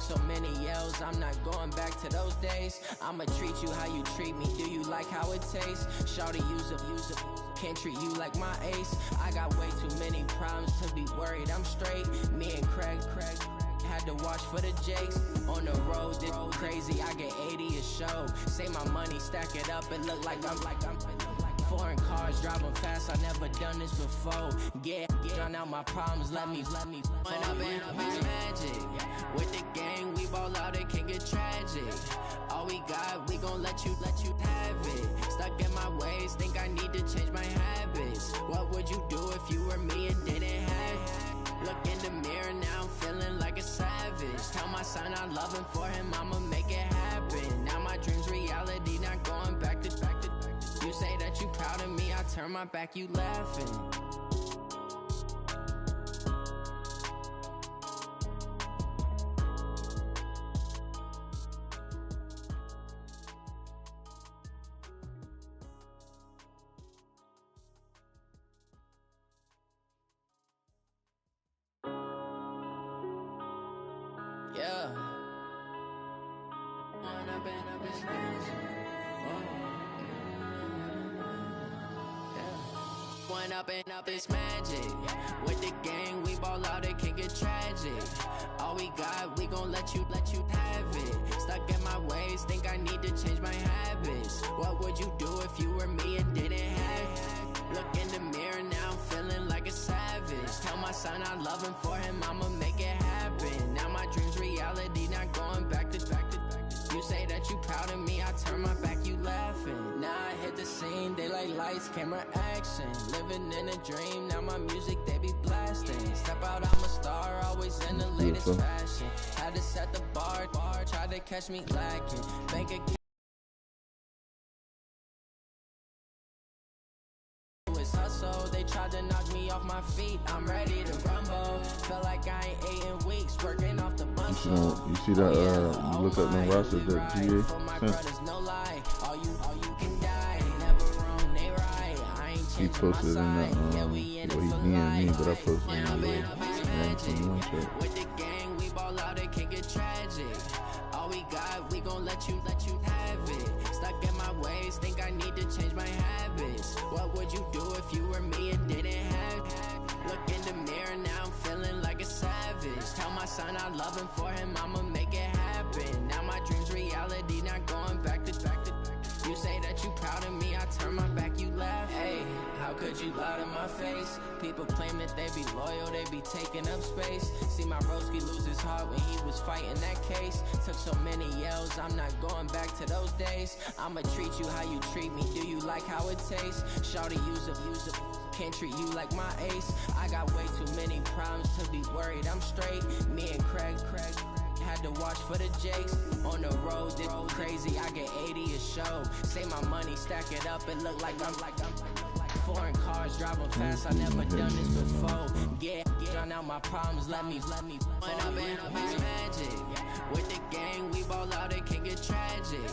so many L's, I'm not going back to those days. I'ma treat you how you treat me, do you like how it tastes? Shawty, use up, can't treat you like my ace. I got way too many problems to be worried, I'm straight. Me and Craig had to watch for the Jakes. On the road, this crazy, I get 80 a show. Say my money, stack it up, it look like I'm foreign cars, driving fast, I never done this before. Yeah, drown out my problems, let me When up and up is magic. With the gang, we ball out, it can get tragic. All we got, we gon' let you have it. Stuck in my ways, think I need to change my habits. What would you do if you were me and didn't have it? Look in the mirror, now I'm feeling like a savage. Tell my son I love him, for him I'ma make it happen. Now my dream's reality, not going back to You say that you proud of me, I turn my back, you laughing. Yeah. One up and up is magic. With the gang, we ball out, it can get tragic. All we got, we gon' let you have it. Stuck in my ways, think I need to change my habits. What would you do if you were me and didn't have it? Look in the mirror, now I'm feeling like a savage. Tell my son I love him, for him I'ma make it happen. Now my dream's reality, not going back to You say that you proud of me, I turn my back, you laughing. Now I hit the scene, they like lights, camera, action. Living in a dream, now my music, they be blasting. Step out, I'm a star, always in the latest fashion. Had to set the bar, try to catch me lacking. Bank account hustle, they tried to knock me off my feet. I'm ready to rumble. Felt like I ain't ate in weeks, working off the bus. You see that? You look up them rosters that GA he posted in that. Well, he DM'd me, but I posted in the 21 With the gang, we ball out, it can get tragic. All we got, we gon' let you have it. Stuck in my ways, think I need to change my habits. What would you do if you were me and didn't have it? Look in the mirror, now I'm feeling like a savage. Tell my son I love him, for him I'ma make it happen. Now my dream's reality, not going back to You say that you proud of me, I turn my back, you laugh. Hey, how could you lie to my face? People claim that they be loyal, they be taking up space. See my broski lose his heart when he was fighting that case. Took so many L's, I'm not going back to those days. I'ma treat you how you treat me, do you like how it tastes? Shawty, use up, can't treat you like my ace. I got way too many problems to be worried, I'm straight. Me and Craig had to watch for the Jakes. On the road, this crazy, I get 80 a show. Say my money, stack it up, it look like I'm foreign cars, driving fast, I never done this before. Yeah, drown out my problems, let me When up and up is magic. With the gang, we ball out, it can get tragic.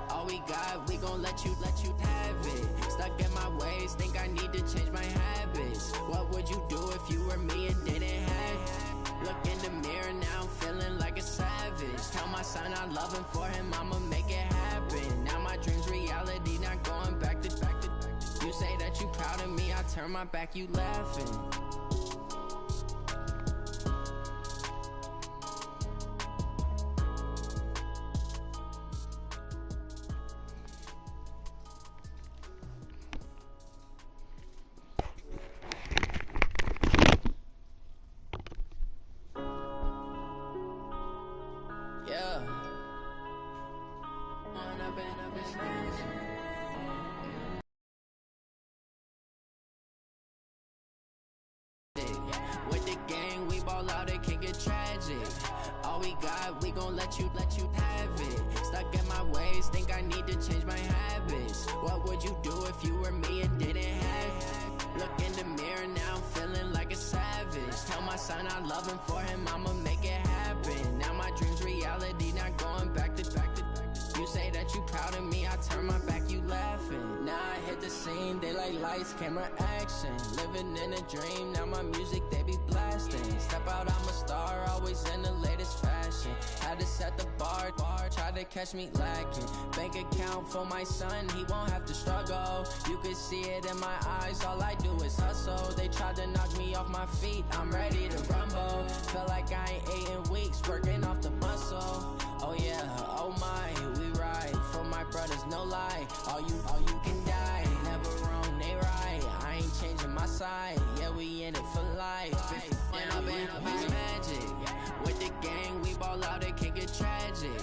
All we got, we gon' let you have it. Stuck in my ways, think I need to change my habits. What would you do if you were me and didn't have it? Look in the mirror, now I'm feeling like a savage. Tell my son I love him, for him I'ma make it happen. Now my dream's reality, not going back to You say that you proud of me, I turn my back, you laughing. Yeah. With the gang, we ball out, it can get tragic. All we got, we gon' let you have it. Stuck in my ways, think I need to change my habits. What would you do if you were me and didn't have it? Look in the mirror, now I'm feeling like a savage. Tell my son I love him, for him I'ma make it happen. Now my dream's reality, not going back to You say that you proud of me, I turn my back, you laughing. Now I hit the scene, they like lights, camera, action. Living in a dream, now my music, they be blasting. Step out, I'm a star, always in the latest fashion. Had to to catch me lacking. Bank account for my son, he won't have to struggle. You can see it in my eyes, all I do is hustle. They tried to knock me off my feet, I'm ready to rumble. Feel like I ain't ate in weeks, working off the muscle. Oh yeah, oh my, we ride for my brothers, no lie. All you can die, never wrong, they right. I ain't changing my side, yeah, we in it for life. When up it's magic. With the gang, we ball out, it can get tragic.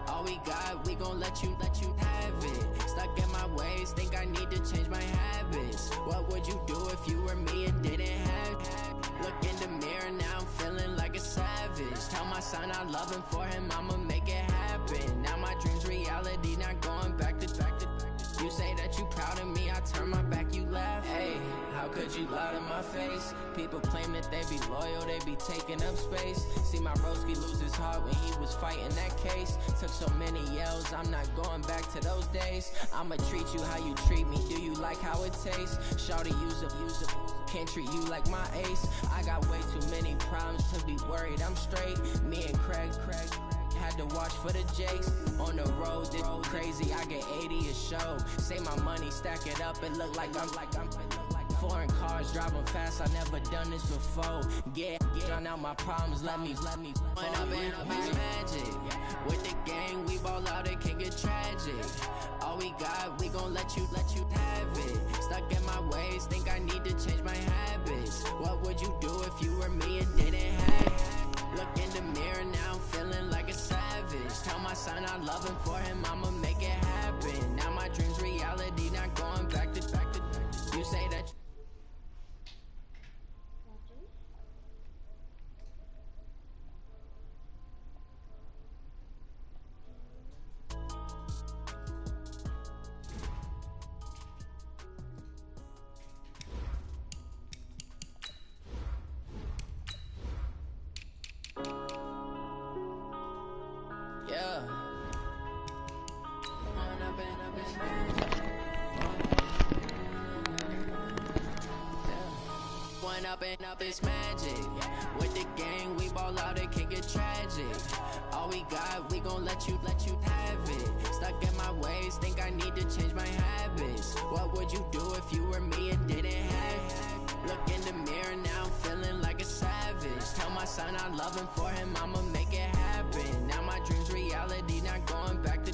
All we got, we gon' let you have it. Stuck in my ways, think I need to change my habits. What would you do if you were me and didn't have it? Look in the mirror, now I'm feeling like a savage. Tell my son I love him, for him I'ma make it happen. Now my dream's reality, not going back to. You say that you proud of me, I turn my back, you laugh. Hey, how could you lie to my face? People claim that they be loyal, they be taking up space. See my broski lose his heart when he was fighting that case. Took so many yells, I'm not going back to those days. I'ma treat you how you treat me, do you like how it tastes? Shawty, use up, can't treat you like my ace. I got way too many problems to be worried, I'm straight. Me and Craig had to watch for the Jakes. On the road, this crazy, I get 80 a show. Say my money, stack it up, it look like I'm foreign cars, driving fast, I never done this before. Get drown out my problems, let me When up it's magic. With the gang, we ball out, it can get tragic. All we got, we gon' let you have it. Stuck in my ways, think I need to change my habits. What would you do if you were me and didn't have it? Look in the mirror, now I'm feeling like a savage. Tell my son I love him, for him I'ma make it happen. Now my dream's reality, not going back to. You say that. Yeah. One up and up is magic. With the gang, we ball out, it can get tragic. All we got, we gon' let you have it. Stuck in my ways, think I need to change my habits. What would you do if you were me and didn't have it? Look in the mirror, now I'm feeling like a savage. Tell my son I love him, for him I'ma make it happen. Now my dream's reality, not going back to.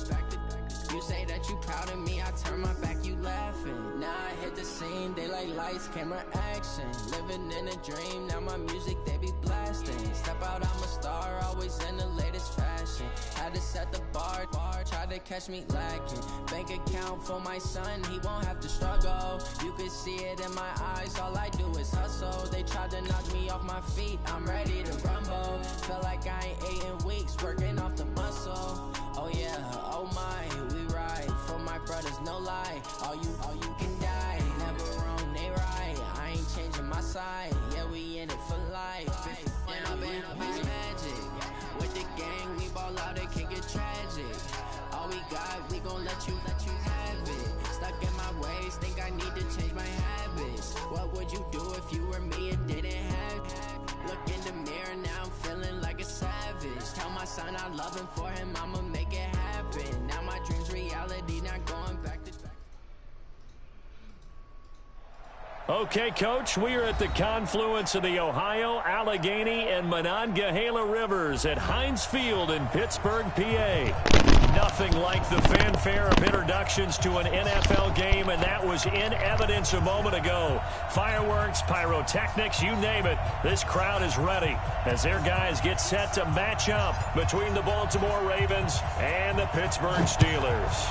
You say that you proud of me, I turn my back, you laughing. Now I hit the scene, they like lights, camera, action. Living in a dream, now my music, they be blasting. Step out, I'm a star, always in the latest fashion. Had to set the bar, try to catch me lacking. Bank account for my son, he won't have to struggle. You can see it in my eyes, all I do is hustle. They tried to knock me off my feet, I'm ready to rumble. Feel like I ain't ate in weeks, working off the muscle. Oh yeah, oh my, we ride for my brothers, no lie. All you can die, never wrong, they right. I ain't changing my side, yeah, we in it for life. When up it's magic. With the gang, we ball out, it can get tragic. All we got, we gon' let you have it. Stuck in my ways, think I need to change my habits. What would you do if you were me and didn't have it? Look in the mirror, now I'm feeling like a savage. Tell my son I love him, for him I'ma make it happen. Now my dream's reality, not going back to. Okay, Coach, we are at the confluence of the Ohio, Allegheny, and Monongahela Rivers at Heinz Field in Pittsburgh, PA. Nothing like the fanfare of introductions to an NFL game, and that was in evidence a moment ago. Fireworks, pyrotechnics, you name it. This crowd is ready as their guys get set to match up between the Baltimore Ravens and the Pittsburgh Steelers.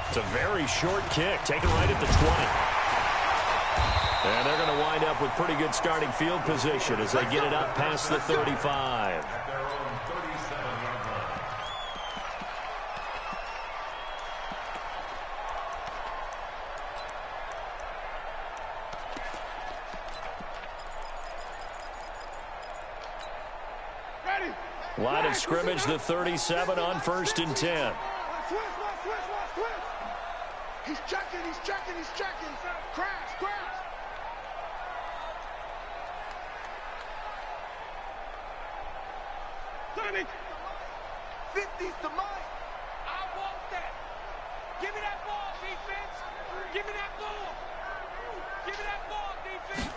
It's a very short kick, taken right at the 20. And they're going to wind up with pretty good starting field position as they get it up past the 35. Line of scrimmage, the 37 on 1st and 10. He's checking. Crash. Sonic! 50's the mic! I want that! Give me that ball, defense! Give me that ball! Give me that ball, defense!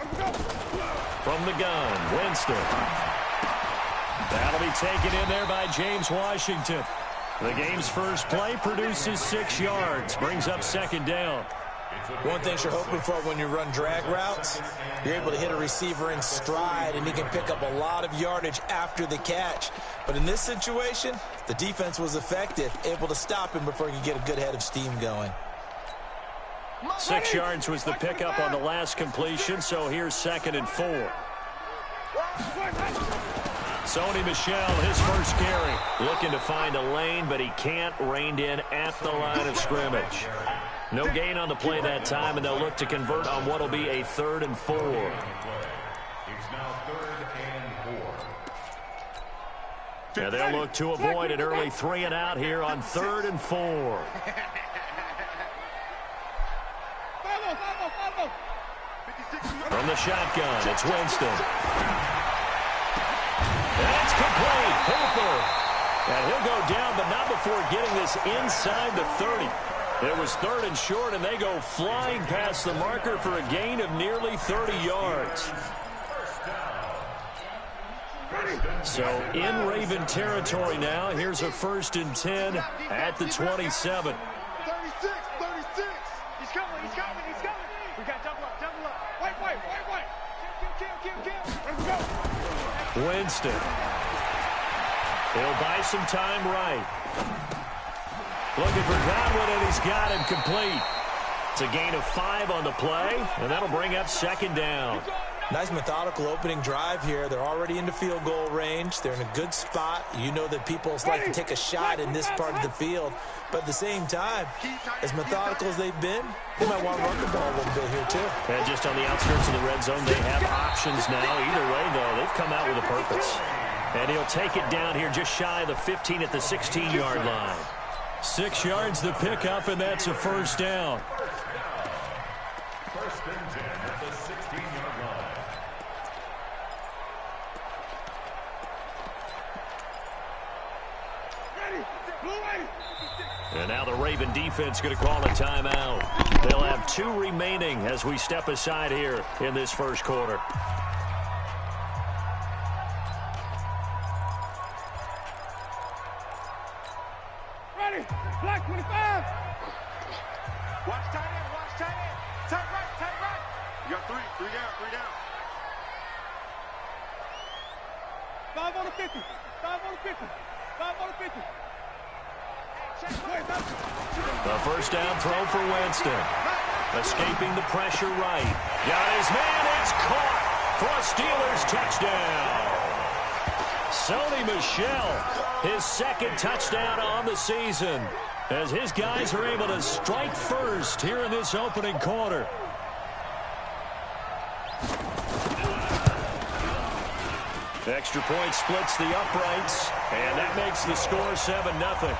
From the gun, Winston. That'll be taken in there by James Washington. The game's first play produces 6 yards, brings up second down. One thing you're hoping for when you run drag routes, you're able to hit a receiver in stride, and he can pick up a lot of yardage after the catch. But in this situation, the defense was effective, able to stop him before he could get a good head of steam going. 6 yards was the pickup on the last completion, so here's 2nd and 4. Sony Michel, his first carry. Looking to find a lane, but he can't, reined in at the line of scrimmage. No gain on the play that time, and they'll look to convert on what will be a 3rd and 4. It's now 3rd and 4. Yeah, they'll look to avoid an early 3 and out here on 3rd and 4. From the shotgun, it's Winston. That's complete. Hooper. And he'll go down, but not before getting this inside the 30. It was 3rd and short, and they go flying past the marker for a gain of nearly 30 yards. So in Raven territory now. Here's a 1st and 10 at the 27. 36, 36. He's coming, he's coming, he's coming. We got double up, double up. White. Kill. Let's go. Winston. He'll buy some time right. Looking for Godwin, and he's got him complete. It's a gain of 5 on the play, and that'll bring up 2nd down. Nice methodical opening drive here. They're already into field goal range. They're in a good spot. You know that people like to take a shot in this part of the field. But at the same time, as methodical as they've been, they might want to run the ball a little bit here too. And just on the outskirts of the red zone, they have options now. Either way, though, they've come out with a purpose. And he'll take it down here just shy of the 15 at the 16-yard line. 6 yards the pickup, and that's a 1st down. 1st and 10 at the 16-yard line. And now the Raven defense going to call a timeout. They'll have 2 remaining as we step aside here in this first quarter. Ready, black 25. Watch tight end, watch tight end. Tight right. You got 3 down. 5 on the 50, 5 on the 50, 5 on the 50. The first down throw for Winston. Escaping the pressure right. Got his man. It's caught for a Steelers touchdown. Sony Michel, his 2nd touchdown on the season, as his guys are able to strike first here in this opening quarter. Extra point splits the uprights, and that makes the score 7-0.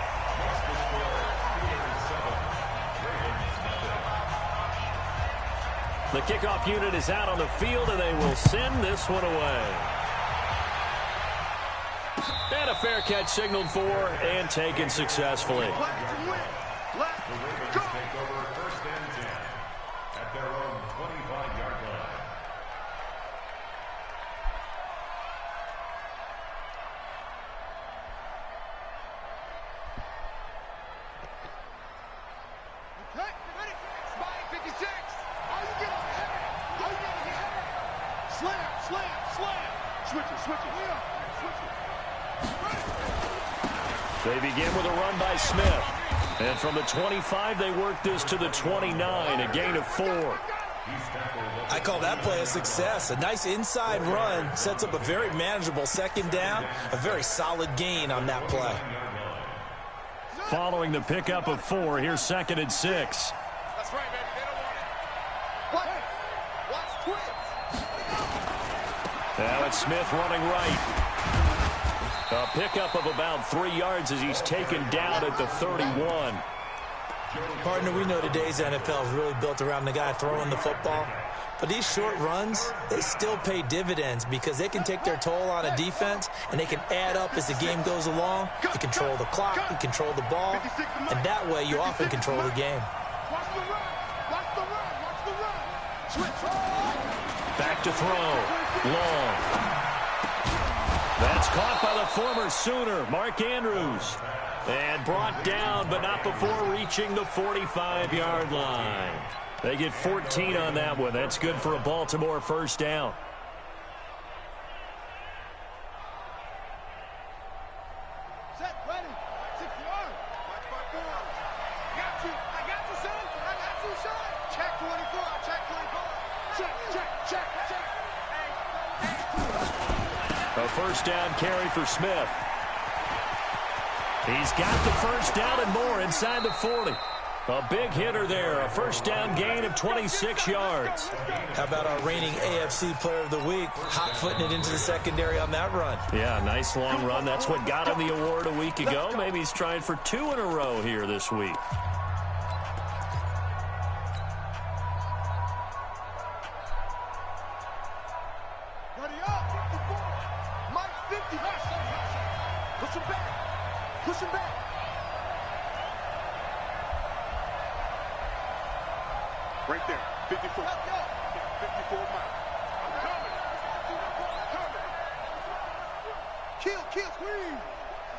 The kickoff unit is out on the field, and they will send this one away. And a fair catch signaled for and taken successfully. The Ravens take over 1st and 10 at their own 25-yard line. Okay, ready? Spy 56. Are you getting Slam. Switch it. They begin with a run by Smith. And from the 25, they work this to the 29, a gain of 4. I call that play a success. A nice inside run sets up a very manageable 2nd down. A very solid gain on that play. Following the pickup of 4, here's 2nd and 6. That's right, baby. They don't want it. Watch twins. Now it's Smith running right. A pickup of about 3 yards as he's taken down at the 31. Partner, we know today's NFL is really built around the guy throwing the football. But these short runs, they still pay dividends because they can take their toll on a defense, and they can add up as the game goes along. You control the clock, you control the ball, and that way you often control the game. Watch the run. Watch the run. Watch the run. Switch. Back to throw. Long. That's caught by the former Sooner, Mark Andrews. And brought down, but not before reaching the 45-yard line. They get 14 on that one. That's good for a Baltimore first down. Set, ready. 6 yards. Watch my board. Got you. I got you, son. I got you, son. Check 24. Check 24. Check. A first down carry for Smith. He's got the first down and more inside the 40. A big hitter there. A first down gain of 26 yards. How about our reigning AFC Player of the Week, hot-footing it into the secondary on that run? Yeah, nice long run. That's what got him the award a week ago. Maybe he's trying for 2 in a row here this week. Ready up. 54. Mike 50. Push him back. Push him back. Right there. 54. 54 miles. I'm coming. Kill, squeeze.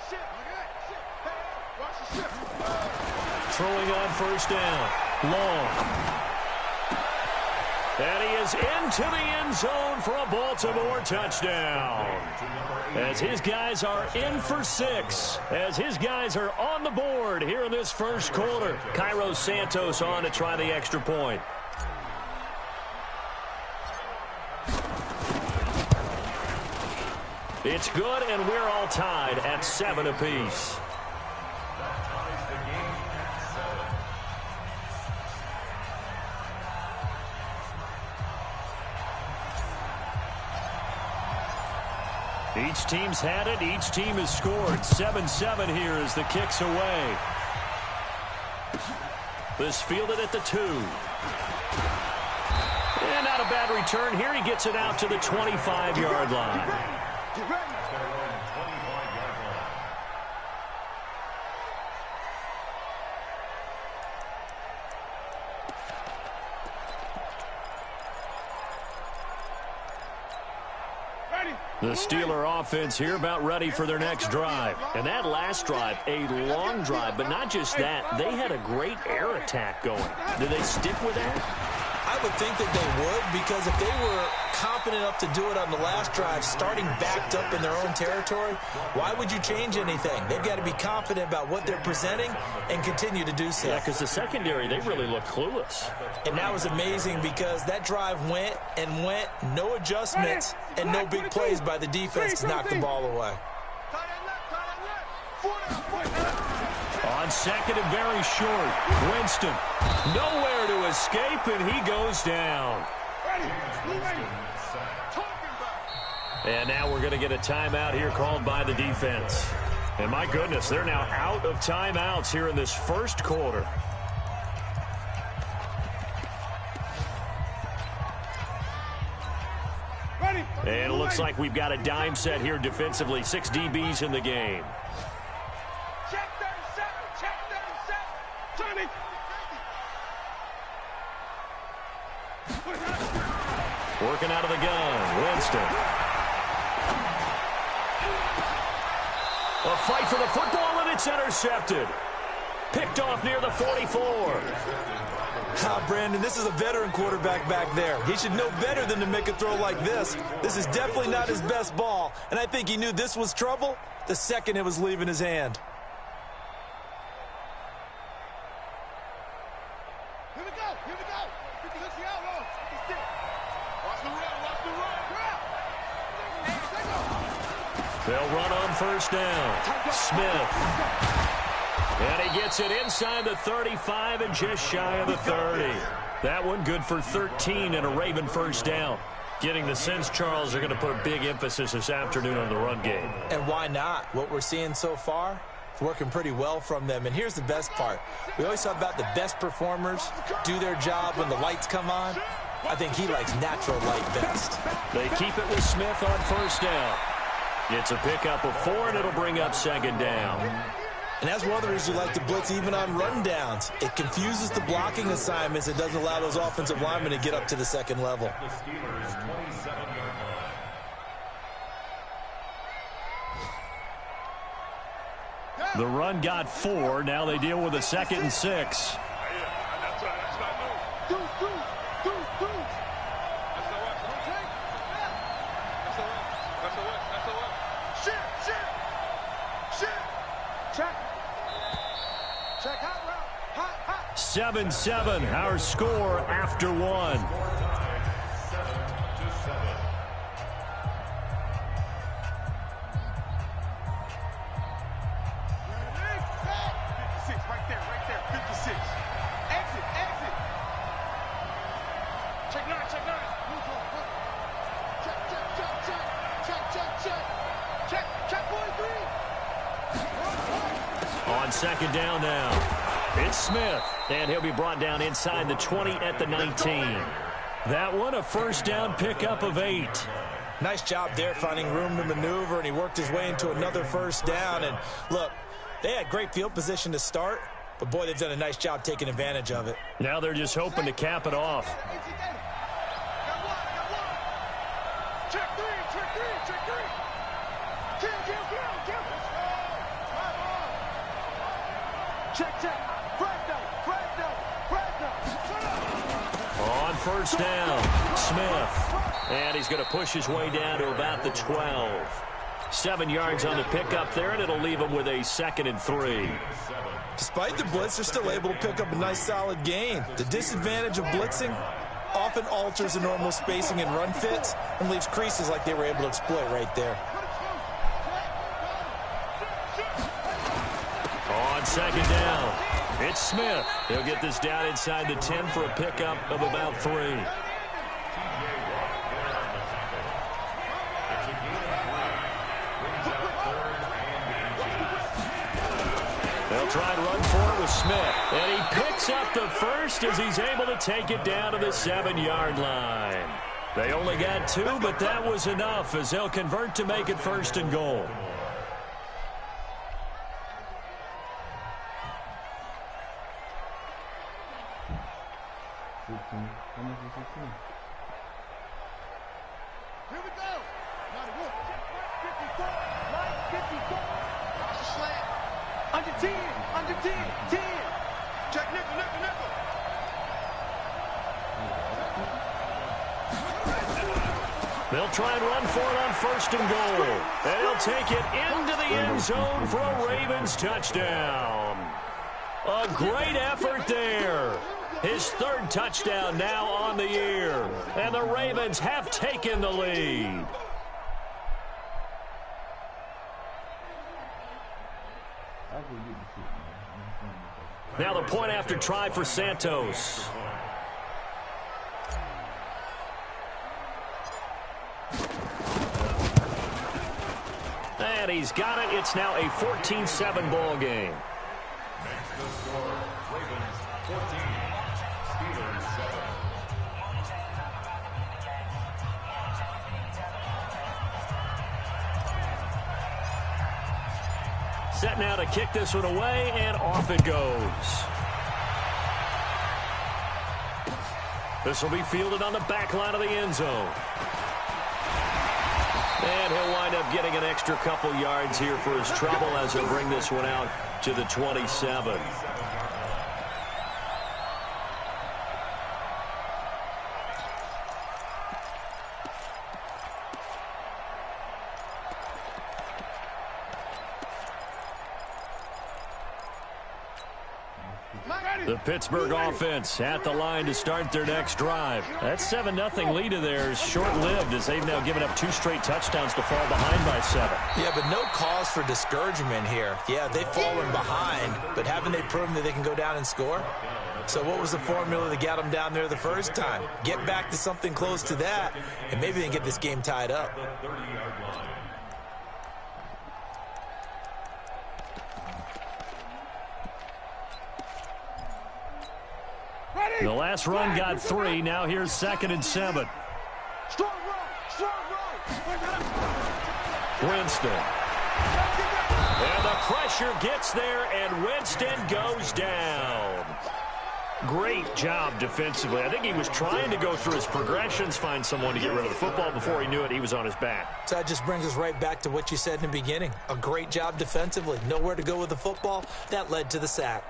Shit, look at that. Shit. Hey, watch the shit. Throwing on first down. Long. And he is into the end zone for a Baltimore touchdown. As his guys are in for 6. As his guys are on the board here in this first quarter. Cairo Santos on to try the extra point. It's good, and we're all tied at 7 apiece. Each team's had it. Each team has scored. 7-7 here as the kick's away. This fielded at the 2. And not a bad return here. He gets it out to the 25-yard line. Get ready. The Steeler offense here about ready for their next drive. And that last drive, a long drive, but not just that. They had a great air attack going. Do they stick with that? I would think that they would, because if they were confident enough to do it on the last drive, starting backed up in their own territory, why would you change anything? They've got to be confident about what they're presenting and continue to do so. Yeah, because the secondary, they really look clueless. And that was amazing because that drive went and went, no adjustments, and no big plays by the defense to knock the ball away. On second and very short, Winston nowhere to escape, and he goes down. And now we're going to get a timeout here called by the defense. And my goodness, they're now out of timeouts here in this first quarter. And it looks like we've got a dime set here defensively. 6 DBs in the game. Check 37. Check 37. Johnny. Working out of the gun, Winston. A fight for the football, and it's intercepted. Picked off near the 44. Brandon, this is a veteran quarterback back there. He should know better than to make a throw like this. This is definitely not his best ball, and I think he knew this was trouble the second it was leaving his hand. Here we go. Here we go. 56 out roll. 56. Watch the run. Watch the run. They'll run on first down. Smith. And he gets it inside the 35 and just shy of the 30. That one good for 13 and a Raven first down. Getting the sense, Charles, are going to put a big emphasis this afternoon on the run game. And why not? What we're seeing so far, it's working pretty well from them. And here's the best part. We always talk about the best performers do their job when the lights come on. I think he likes natural light best. They keep it with Smith on first down. It's a pickup of 4, and it'll bring up second down. And that's one of the reasons you like to blitz even on rundowns. It confuses the blocking assignments. It doesn't allow those offensive linemen to get up to the second level. The Steelers' 27-yard line. The run got 4. Now they deal with a 2nd and 6. Check. Check hot route. Hot. 7-7, our score after 1. 7-7. 56, right there, 56. Exit. Check 9. Check, boy, 3. On second down now, it's Smith, and he'll be brought down inside the 20 at the 19. That one, a first down pickup of 8. Nice job there finding room to maneuver, and he worked his way into another first down. And look, they had great field position to start, but boy, they've done a nice job taking advantage of it. Now they're just hoping to cap it off. Got one. Check 3. Kill. Check. Fragno. On first down, Smith. And he's going to push his way down to about the 12. 7 yards on the pickup there, and it'll leave him with a 2nd and 3. Despite the blitz, they're still able to pick up a nice solid gain. The disadvantage of blitzing often alters the normal spacing and run fits and leaves creases like they were able to exploit right there. On second down, it's Smith. He'll get this down inside the 10 for a pickup of about 3. They'll try and run for it with Smith. And he picks up the first as he's able to take it down to the 7-yard line. They only got 2, but that was enough as they'll convert to make it 1st and goal. Here we go. Check 54. Right 54. Watch the slant. Under 10. 10. Check nickel. They'll try and run for it on 1st and goal. And he'll take it into the end zone for a Ravens touchdown. A great effort there. His 3rd touchdown now on the year. And the Ravens have taken the lead. Now the point after try for Santos. And he's got it. It's now a 14-7 ball game. Makes the score Ravens 14, Steelers 7. Set now to kick this one away, and off it goes. This will be fielded on the back line of the end zone. And he'll wind up getting an extra couple yards here for his trouble as he'll bring this one out to the 27. The Pittsburgh offense at the line to start their next drive. That 7-0 lead of theirs short-lived as they've now given up 2 straight touchdowns to fall behind by 7. Yeah, but no cause for discouragement here. Yeah, they've fallen behind, but haven't they proven that they can go down and score? So what was the formula that got them down there the first time? Get back to something close to that, and maybe they can get this game tied up. The last run got 3. Now here's 2nd and 7. Strong right. Winston. And the pressure gets there, and Winston goes down. Great job defensively. I think he was trying to go through his progressions, find someone to get rid of the football. Before he knew it, he was on his back. So that just brings us right back to what you said in the beginning. A great job defensively. Nowhere to go with the football. That led to the sack.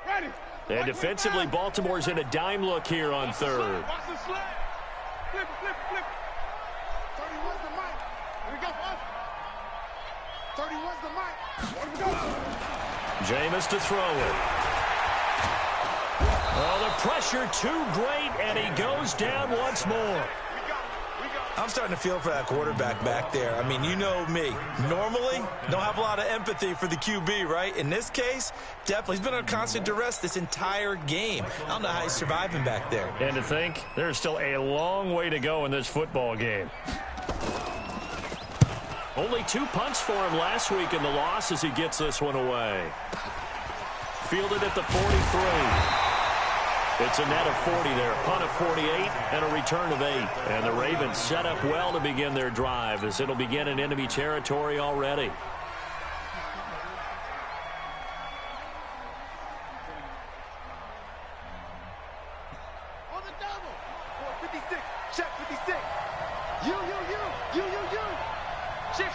Ready. And defensively, Baltimore's in a dime look here on 3rd. Watch the sled. Flip. 31's the mic. Here we go, boss. 31's the mic. Here we go. Jameis to throw it. Oh, the pressure too great, and he goes down once more. I'm starting to feel for that quarterback back there. I mean, you know me. Normally, don't have a lot of empathy for the QB, right? In this case, definitely. He's been under constant duress this entire game. I don't know how he's surviving back there. And to think, there's still a long way to go in this football game. Only 2 punts for him last week in the loss as he gets this one away. Fielded at the 43. It's a net of 40 there, a punt of 48, and a return of 8. And the Ravens set up well to begin their drive as it'll begin in enemy territory already. On the double. 56. Check 56. You. Shift.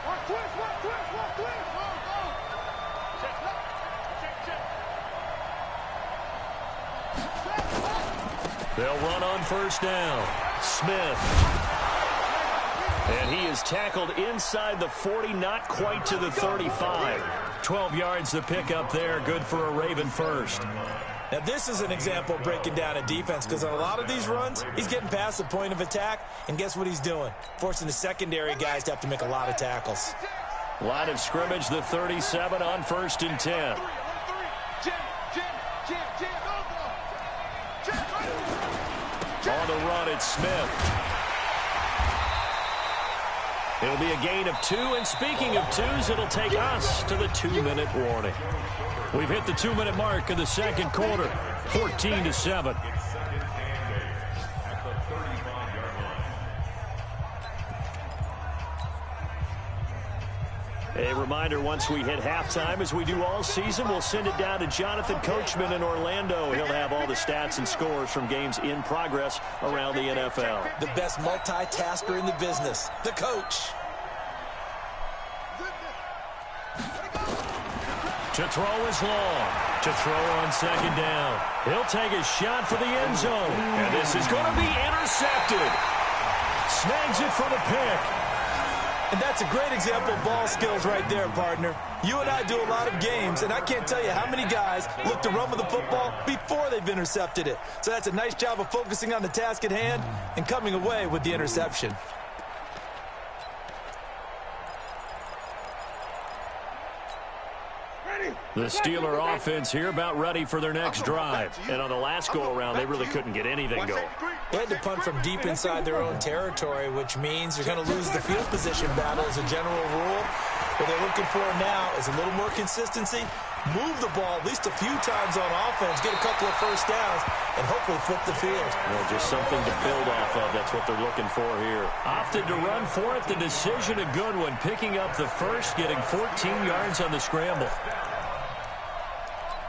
One twist. They'll run on 1st down. Smith. And he is tackled inside the 40, not quite to the 35. 12 yards to pick up there. Good for a Raven first. Now, this is an example of breaking down a defense because on a lot of these runs, he's getting past the point of attack, and guess what he's doing? Forcing the secondary guys to have to make a lot of tackles. Line of scrimmage, the 37 on 1st and 10. On the run, it's Smith. It'll be a gain of 2, and speaking of 2s, it'll take us to the 2-minute warning. We've hit the 2-minute mark of the 2nd quarter, 14-7. A reminder, once we hit halftime, as we do all season, we'll send it down to Jonathan Coachman in Orlando. He'll have all the stats and scores from games in progress around the NFL. The best multitasker in the business, the coach. To throw is long. To throw on 2nd down. He'll take a shot for the end zone. And this is going to be intercepted. Snags it for the pick. And that's a great example of ball skills right there, partner. You and I do a lot of games, and I can't tell you how many guys look to run with the football before they've intercepted it. So that's a nice job of focusing on the task at hand and coming away with the interception. The Steeler offense here about ready for their next drive. And on the last go-around, they really couldn't get anything going. They had to punt from deep inside their own territory, which means you're going to lose the field position battle as a general rule. What they're looking for now is a little more consistency, move the ball at least a few times on offense, get a couple of first downs, and hopefully flip the field. Well, just something to build off of. That's what they're looking for here. Opted to run for it. The decision a good one. Picking up the first, getting 14 yards on the scramble.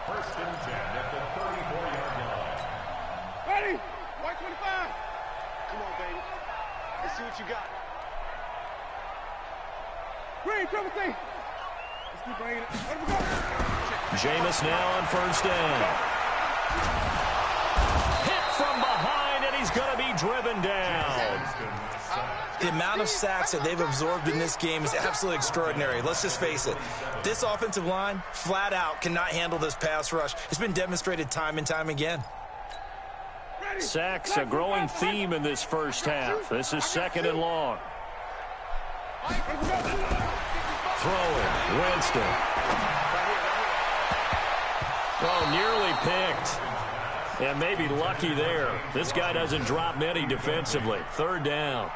1st and 10 at the 34-yard line. Ready? White 25. Come on, baby. Let's see what you got. Green, triple C. Let's keep bringing it. Let him go. Jameis now on 1st down. Hit from behind, and he's going to be driven down. The amount of sacks that they've absorbed in this game is absolutely extraordinary. Let's just face it. This offensive line, flat out, cannot handle this pass rush. It's been demonstrated time and time again. Sacks, a growing theme in this first half. This is 2nd and long. Throwing, Winston. Oh, nearly picked. And maybe lucky there. This guy doesn't drop many defensively. 3rd down.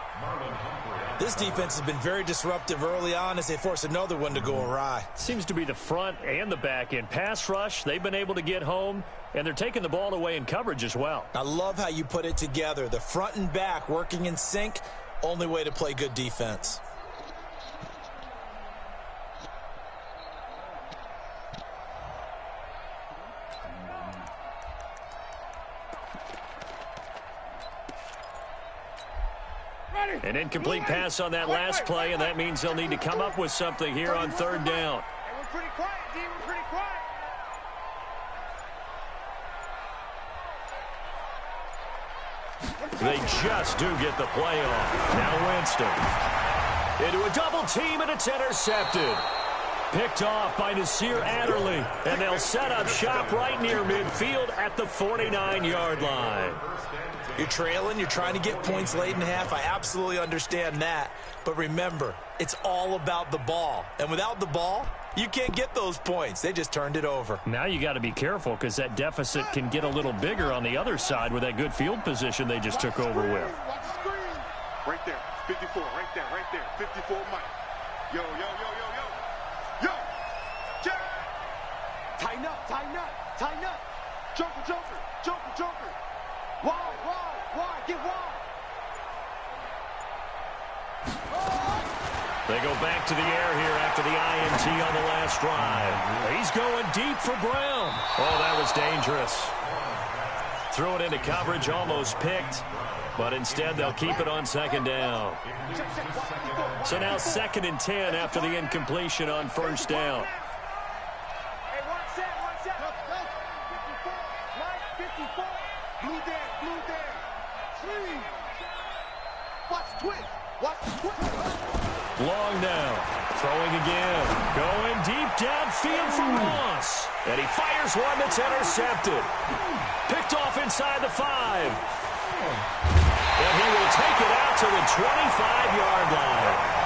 This defense has been very disruptive early on as they force another one to go awry. Seems to be the front and the back end. Pass rush, they've been able to get home, and they're taking the ball away in coverage as well. I love how you put it together. The front and back working in sync, only way to play good defense. An incomplete pass on that last play, and that means they'll need to come up with something here on third down. Hey, we're pretty quiet, D. We're pretty quiet. They just do get the play off. Now Winston. Into a double team, and it's intercepted. Picked off by Nasir Adderley, and they'll set up shop right near midfield at the 49-yard line. You're trailing, you're trying to get points late in half. I absolutely understand that. But remember, it's all about the ball. And without the ball, you can't get those points. They just turned it over. Now you got to be careful because that deficit can get a little bigger on the other side with that good field position they just took over with. Watch the screen. Right there, 54, right there, 54 Mike. Yo, yo, yo, yo, yo. Yo, Jack. Tighten up, tighten up, tighten up. Joker, joker, joker, joker. Wide, get wide. They go back to the air here after the INT on the last drive. He's going deep for Brown. Oh, that was dangerous. Threw it into coverage, almost picked, but instead they'll keep it on second down. So now 2nd and 10 after the incompletion on first down. Hey, one set. 54, Mike, 54. Blue there. Three. Watch the twist. Long now. Throwing again. Going deep downfield for Ross. And he fires one that's intercepted. Picked off inside the 5. And he will take it out to the 25-yard line.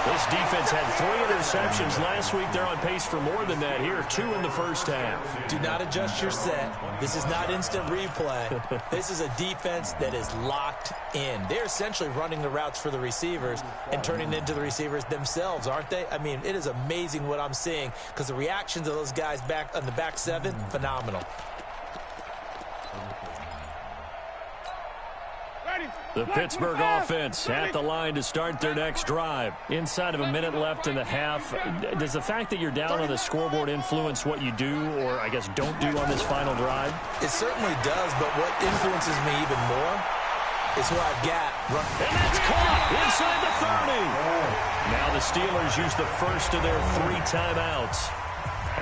This defense had 3 interceptions last week. They're on pace for more than that here. 2 in the first half. Do not adjust your set. This is not instant replay. This is a defense that is locked in. They're essentially running the routes for the receivers and turning it into the receivers themselves, aren't they? I mean, it is amazing what I'm seeing because the reactions of those guys back on the back 7, phenomenal. The Pittsburgh offense at the line to start their next drive. Inside of a minute left in the half, does the fact that you're down on the scoreboard influence what you do or, I guess, don't do on this final drive? It certainly does, but what influences me even more is who I've got. And that's caught inside the 30. Now the Steelers use the first of their 3 timeouts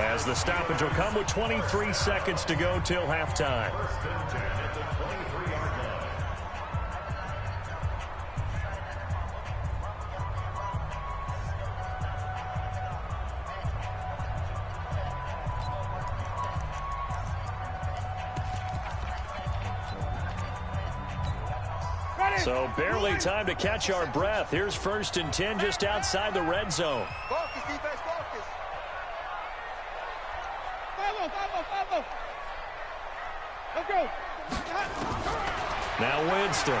as the stoppage will come with 23 seconds to go till halftime. So barely time to catch our breath. Here's 1st and 10 just outside the red zone. Focus, defense, focus. Follow. Let's go. Now Winston.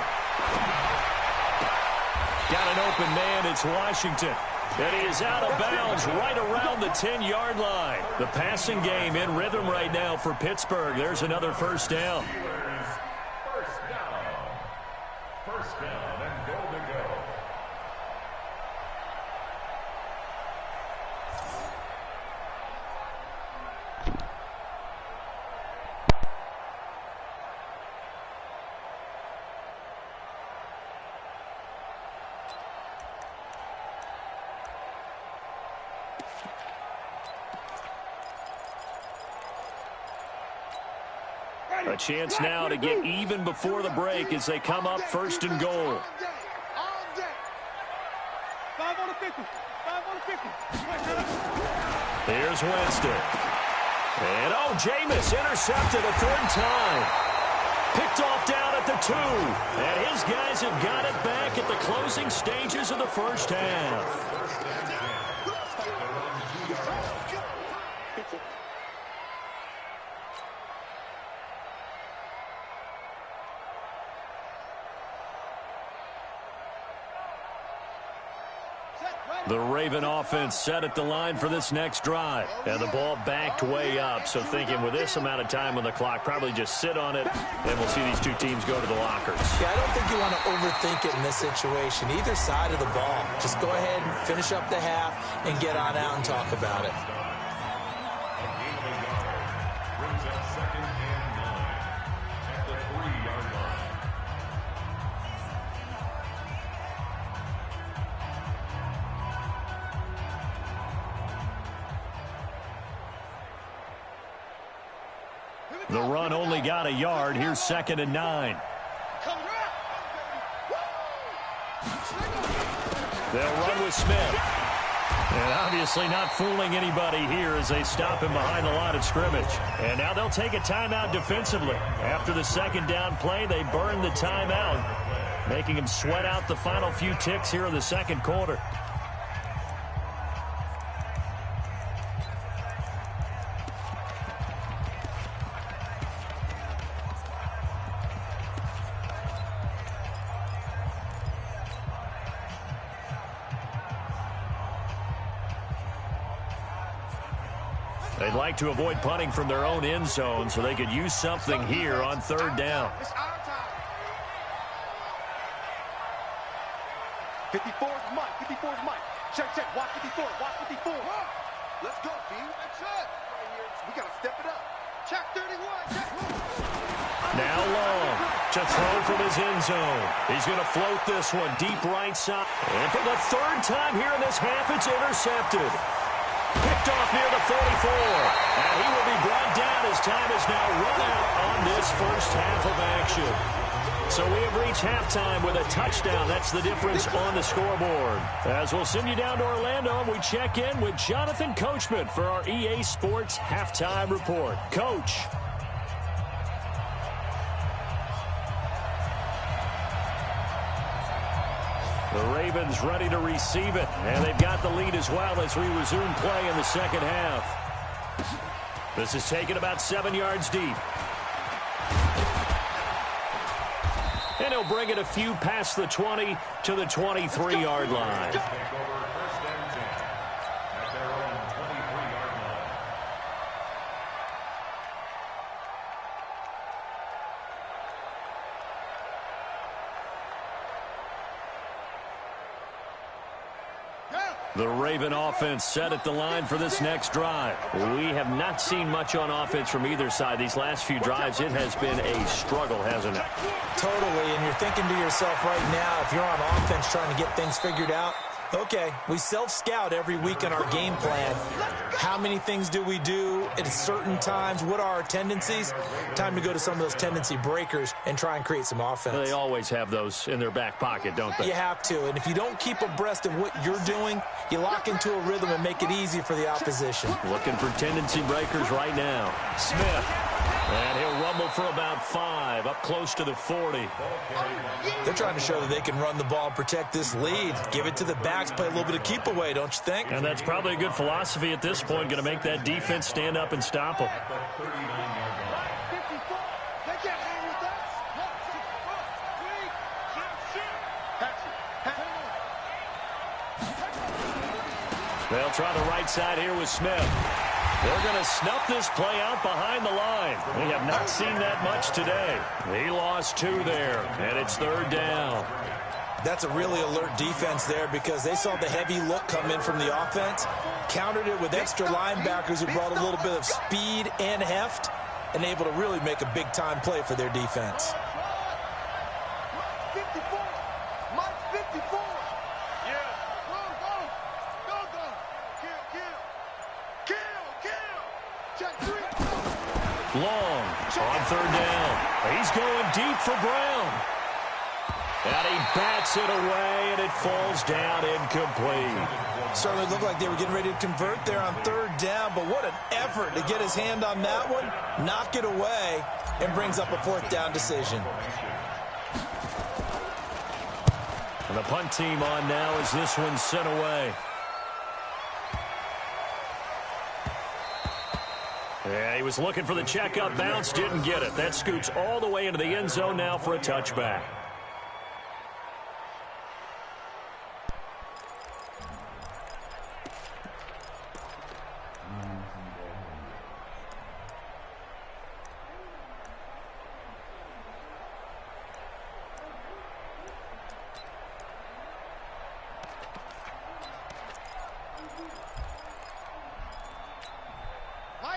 Got an open man. It's Washington. And he is out of bounds right around the 10-yard line. The passing game in rhythm right now for Pittsburgh. There's another first down. First down and goal to go. A chance now to get even before the break as they come up 1st and goal. All day. 5 on the 50. Here's Winston. And Jameis intercepted a 3rd time. Picked off down at the 2. And his guys have got it back at the closing stages of the first half. The Raven offense set at the line for this next drive. And the ball backed way up, so thinking with this amount of time on the clock, probably just sit on it, and we'll see these two teams go to the lockers. Yeah, I don't think you want to overthink it in this situation. Either side of the ball. Just go ahead and finish up the half and get on out and talk about it. Brings up 2nd and 9 at the 3-yard line. The run only got a yard. Here's 2nd and 9. They'll run with Smith. And obviously not fooling anybody here as they stop him behind the line of scrimmage. And now they'll take a timeout defensively. After the 2nd down play, they burn the timeout, making him sweat out the final few ticks here in the 2nd quarter. They'd like to avoid punting from their own end zone so they could use something here on 3rd down. 54's Mike. 54's Mike. Check. Watch 54. Watch 54. Let's go, B. That's it. We got to step it up. Check 31. Check. Now Long to throw from his end zone. He's going to float this one deep right side. And for the 3rd time here in this half, it's intercepted. Picked off near the 44. And he will be brought down as time is now run out on this first half of action. So we have reached halftime with a touchdown. That's the difference on the scoreboard. As we'll send you down to Orlando, we check in with Jonathan Coachman for our EA Sports Halftime Report. Coach. The Ravens ready to receive it, and they've got the lead as well as we resume play in the 2nd half. This is taken about 7 yards deep. And he'll bring it a few past the 20 to the 23-yard line. Take over 1st and 10 at their own 23-yard line. The Raven offense set at the line for this next drive. We have not seen much on offense from either side. These last few drives, it has been a struggle, hasn't it? Totally, and you're thinking to yourself right now, if you're on offense trying to get things figured out, okay, we self-scout every week in our game plan. How many things do we do at certain times? What are our tendencies? Time to go to some of those tendency breakers and try and create some offense. They always have those in their back pocket, don't they? You have to, and if you don't keep abreast of what you're doing, you lock into a rhythm and make it easy for the opposition. Looking for tendency breakers right now. Smith. And he'll rumble for about 5, up close to the 40. They're trying to show that they can run the ball and protect this lead. Give it to the backs, play a little bit of keep away, don't you think? And that's probably a good philosophy at this point, going to make that defense stand up and stop them. They'll try the right side here with Smith. They're going to snuff this play out behind the line. We have not seen that much today. He lost 2 there, and it's 3rd down. That's a really alert defense there because they saw the heavy look come in from the offense, countered it with extra linebackers who brought a little bit of speed and heft, and able to really make a big-time play for their defense. 54. Mike 54. Yeah. Go. Kill. Check 3. Long on 3rd down. He's going deep for Brown. And he bats it away, and it falls down incomplete. Certainly looked like they were getting ready to convert there on 3rd down, but what an effort to get his hand on that one, knock it away, and brings up a 4th down decision. And the punt team on now as this one's sent away. Yeah, he was looking for the checkup bounce, didn't get it. That scoots all the way into the end zone now for a touchback.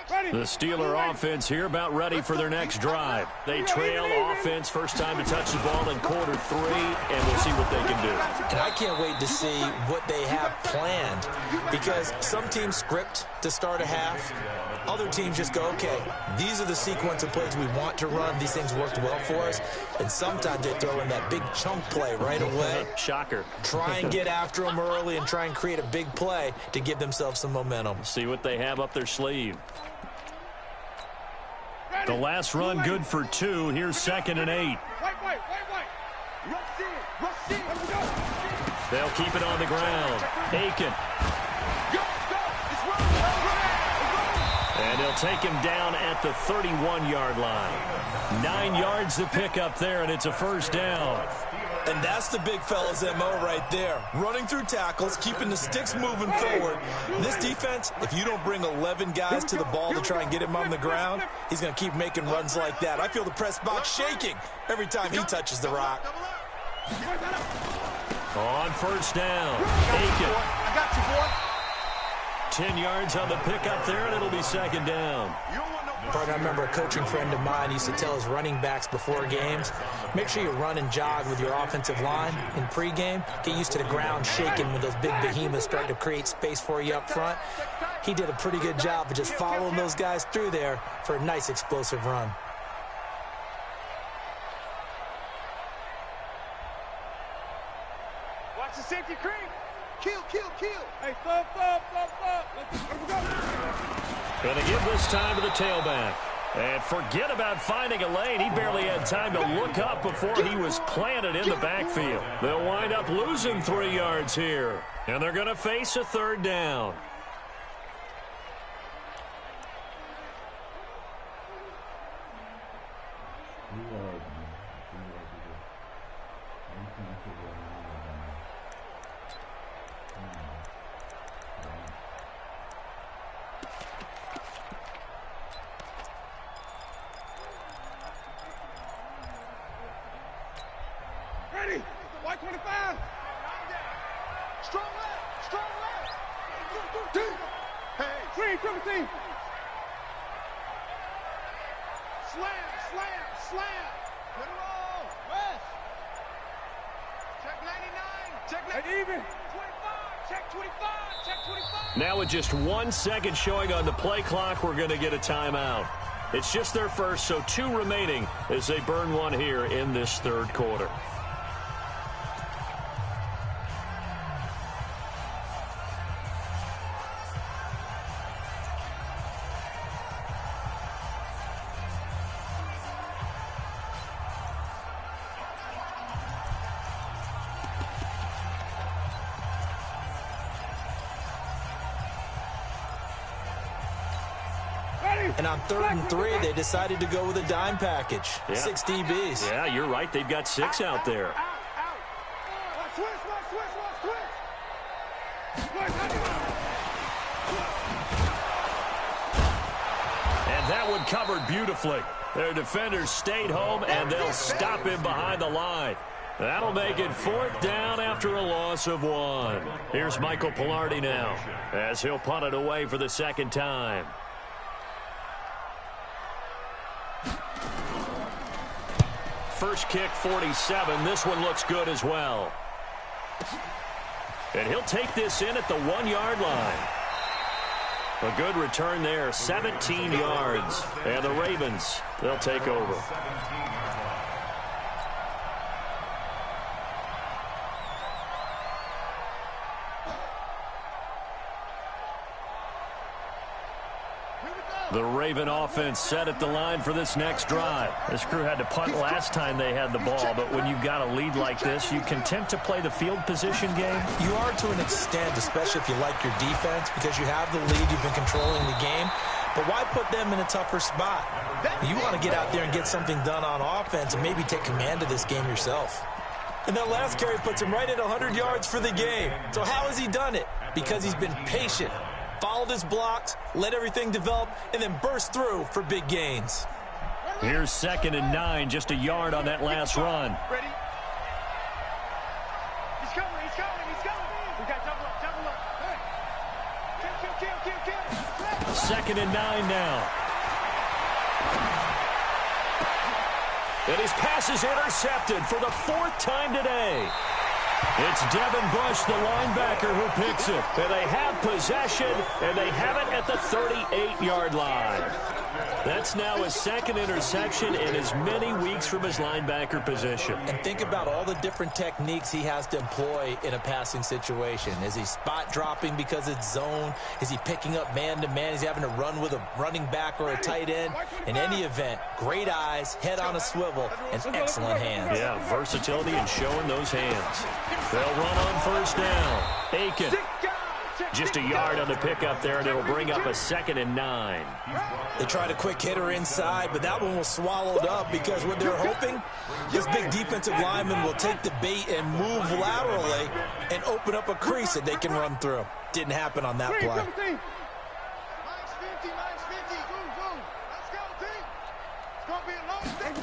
The Steeler offense here about ready for their next drive. They trail offense, first time to touch the ball in quarter 3, and we'll see what they can do. And I can't wait to see what they have planned, because some teams script to start a half. Other teams just go, okay, these are the sequence of plays we want to run. These things worked well for us. And sometimes they throw in that big chunk play right away. Shocker. Try and get after them early and try and create a big play to give themselves some momentum. See what they have up their sleeve. The last run good for 2. Here's 2nd and 8. They'll keep it on the ground. Aiken. And he'll take him down at the 31-yard line. 9 yards to pick up there, and it's a first down. And that's the big fella's MO right there. Running through tackles, keeping the sticks moving forward. This defense, if you don't bring 11 guys to the ball to try and get him on the ground, he's going to keep making runs like that. I feel the press box shaking every time he touches the rock. On first down, Aiken. I got you, boy. 10 yards on the pickup there, and it'll be 2nd down. Partner, I remember a coaching friend of mine used to tell his running backs before games, make sure you run and jog with your offensive line in pregame. Get used to the ground shaking when those big behemoths start to create space for you up front. He did a pretty good job of just following those guys through there for a nice explosive run. Watch the safety creep. Kill. Hey, stop. Let's go. Going to give this time to the tailback. And forget about finding a lane. He barely had time to look up before he was planted in the backfield. They'll wind up losing 3 yards here. And they're going to face a 3rd down. Ready? White 25. Strong left. Hey. Green 17. Slam. Put it on. West. Check 99. Check 99. Even. 25. Check 25. Now with just 1 second showing on the play clock, we're going to get a timeout. It's just their first, so 2 remaining as they burn 1 here in this 3rd quarter. And on 3rd and 3, they decided to go with a dime package. Yeah. 6 DBs. Yeah, you're right. They've got 6 out there. Watch switch. And that one covered beautifully. Their defenders stayed home, and they'll stop him behind the line. That'll make it 4th down after a loss of 1. Here's Michael Pilardi now as he'll punt it away for the 2nd time. First kick, 47. This one looks good as well. And he'll take this in at the 1-yard line. A good return there, 17 yards. And the Ravens, they'll take over. The Raven offense set at the line for this next drive. This crew had to punt last time they had the ball, but when you've got a lead like this, you content to play the field position game? You are to an extent, especially if you like your defense, because you have the lead, you've been controlling the game. But why put them in a tougher spot? You want to get out there and get something done on offense and maybe take command of this game yourself. And that last carry puts him right at 100 yards for the game. So how has he done it? Because he's been patient, followed his blocks, let everything develop, and then burst through for big gains. Here's 2nd and 9, just a yard on that last run. Ready? He's coming. We got double up. Hey. Kill. 2nd and 9 now. And his pass is intercepted for the 4th time today. It's Devin Bush, the linebacker, who picks it. And they have possession, and they have it at the 38-yard line. That's now his 2nd interception in as many weeks from his linebacker position. And think about all the different techniques he has to employ in a passing situation. Is he spot dropping because it's zone? Is he picking up man-to-man? Is he having to run with a running back or a tight end? In any event, great eyes, head on a swivel, and excellent hands. Yeah, versatility and showing those hands. They'll run on 1st down. Aiken. Just a yard on the pickup there, and it'll bring up a 2nd and 9. They tried a quick hitter inside, but that one was swallowed up because what they're hoping, this big defensive lineman will take the bait and move laterally and open up a crease that they can run through. Didn't happen on that play. Mine's 50, mine's 50. Let's go, team. It's going to be a long day.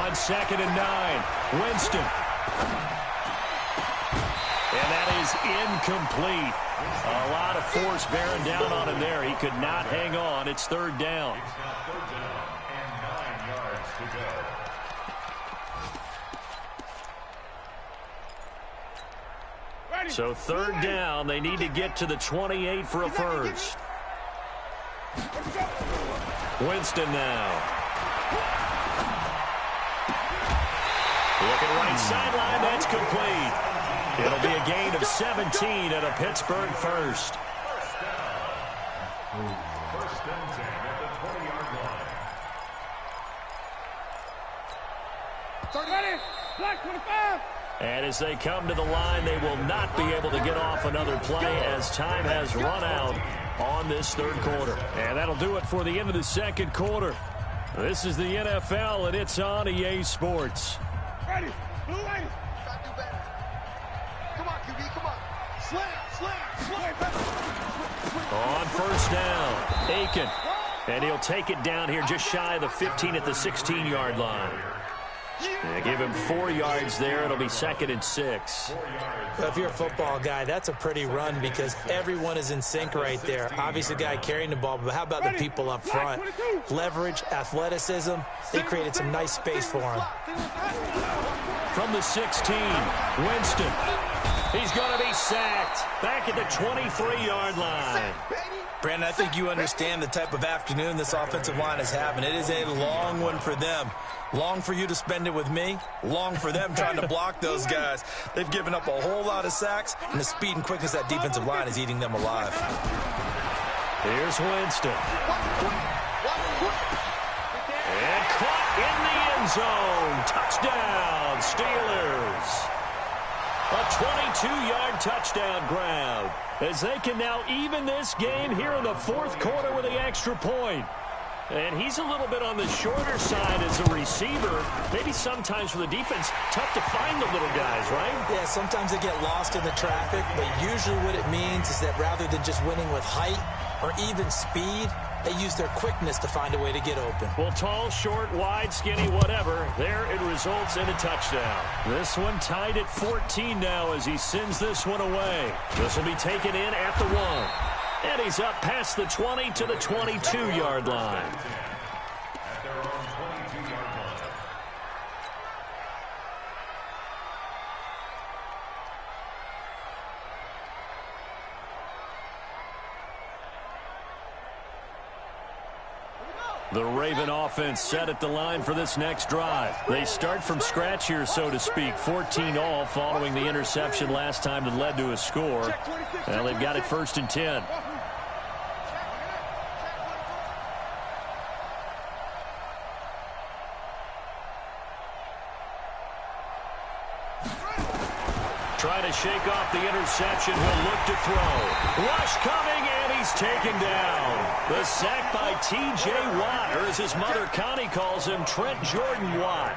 On 2nd and 9, Winston. And that is incomplete. A lot of force bearing down on him there. He could not hang on. It's 3rd down. It's now 3rd down and 9 yards to go. Ready. So 3rd down. They need to get to the 28 for a 1st. Winston now. Looking right sideline. That's complete. It'll be a gain of 17 and a Pittsburgh 1st. 1st and 10 at the 20-yard line. Ready. Black 25. And as they come to the line, they will not be able to get off another play as time has run out on this 3rd quarter. And that'll do it for the end of the 2nd quarter. This is the NFL, and it's on EA Sports. Ready. Blue lady. Come on, QB, come on. Slam. On 1st down, Aiken. And he'll take it down here just shy of the 15 at the 16-yard line. They give him 4 yards there. It'll be 2nd and 6. Well, if you're a football guy, that's a pretty run because everyone is in sync right there. Obviously, the guy carrying the ball, but how about the people up front? Leverage, athleticism, they created some nice space for him. From the 16, Winston. He's going to be sacked back at the 23-yard line. Brandon, I think you understand the type of afternoon this offensive line is having. It is a long one for them. Long for you to spend it with me. Long for them trying to block those guys. They've given up a whole lot of sacks, and the speed and quickness of that defensive line is eating them alive. Here's Winston. And caught in the end zone. Touchdown, Steelers. A 22-yard touchdown grab as they can now even this game here in the 4th quarter with the extra point. And he's a little bit on the shorter side as a receiver. Maybe sometimes for the defense, tough to find the little guys, right? Yeah, sometimes they get lost in the traffic, but usually what it means is that rather than just winning with height or even speed, they use their quickness to find a way to get open. Well, tall, short, wide, skinny, whatever, there it results in a touchdown. This one tied at 14 now as he sends this one away. This will be taken in at the 1. And he's up past the 20 to the 22-yard line. At their own 22-yard line. The Raven offense set at the line for this next drive. They start from scratch here, so to speak. 14-all following the interception last time that led to a score. Well, they've got it 1st and 10. Try to shake off the interception. He'll look to throw. Rush coming, and he's taken down. The sack by T.J. Watt, or as his mother Connie calls him, Trent Jordan Watt.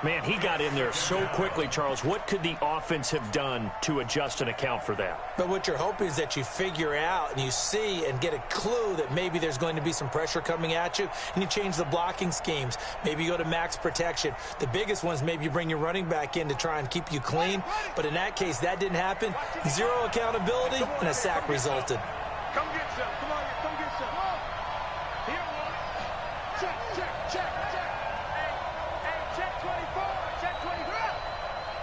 Man, he got in there so quickly, Charles. What could the offense have done to adjust and account for that? But what you're hoping is that you figure out and you see and get a clue that maybe there's going to be some pressure coming at you, and you change the blocking schemes. Maybe you go to max protection. The biggest ones, maybe you bring your running back in to try and keep you clean. But in that case, that didn't happen. Zero accountability, and a sack resulted. Come get some. Come on, come get some. Here, one. Check, check, check, check. Hey, check 24. Check 24.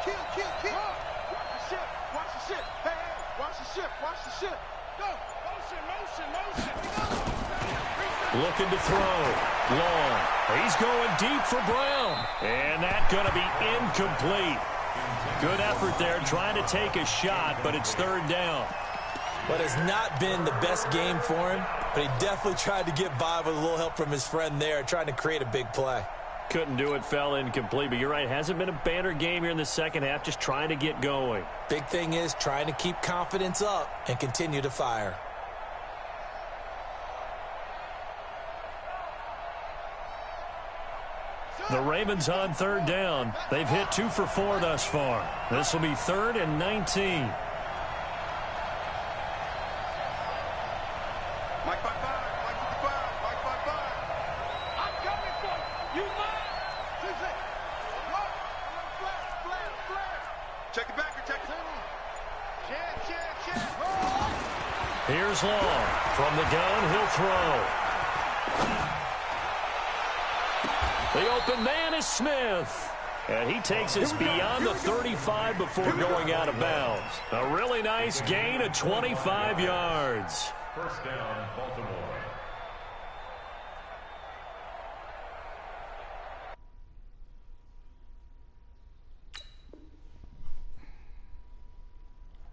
Kill. Watch the ship. Watch the ship. Hey, watch the ship. Watch the ship. Go. Motion. Looking to throw. Long. He's going deep for Brown. And that's going to be incomplete. Good effort there trying to take a shot, but it's third down. But it's not been the best game for him, but he definitely tried to get by with a little help from his friend there, trying to create a big play. Couldn't do it, fell incomplete, but you're right. Hasn't been a banner game here in the second half, just trying to get going. Big thing is trying to keep confidence up and continue to fire. The Ravens on third down. They've hit 2 for 4 thus far. This will be 3rd and 19. Mike 5-5. Mike 55. Mike 5-5. I'm coming for you. You mine. Flare. Check it back or check it. Check. Here's Long. From the gun, he'll throw. The open man is Smith. And he takes us beyond the 35 before going out of bounds. A really nice gain of 25 yards. First down, Baltimore.